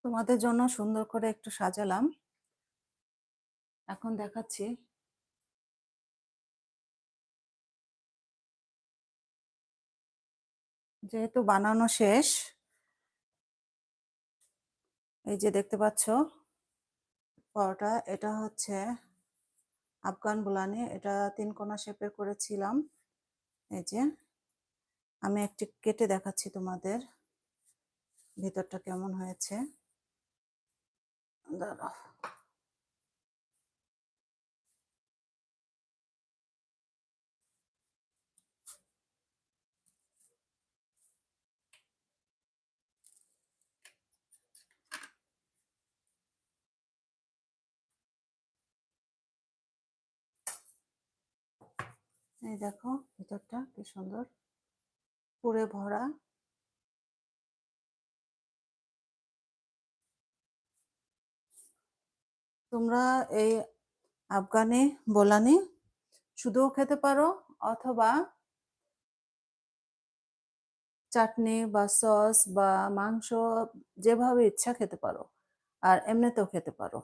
তোমাদের জন্য সুন্দর করে একটু সাজালাম। এখন দেখাচ্ছি। যেহেতু বানানো শেষ, এই যে দেখতে পাচ্ছ পরোটা, এটা হচ্ছে আফগান বুলানি। এটা 3 কোনা শেপের করেছিলাম। এই যে আমি একটি কেটে দেখাচ্ছি তোমাদের ভিতরটা কেমন হয়েছে। দাঁড়াও। এই দেখো ভিতরটা কি সুন্দর, পুরে ভরা। তোমরা এই আফগানি বোলানি শুধুও খেতে পারো, অথবা চাটনি বা সস বা মাংস, যেভাবে ইচ্ছা খেতে পারো, আর এমনিতেও খেতে পারো।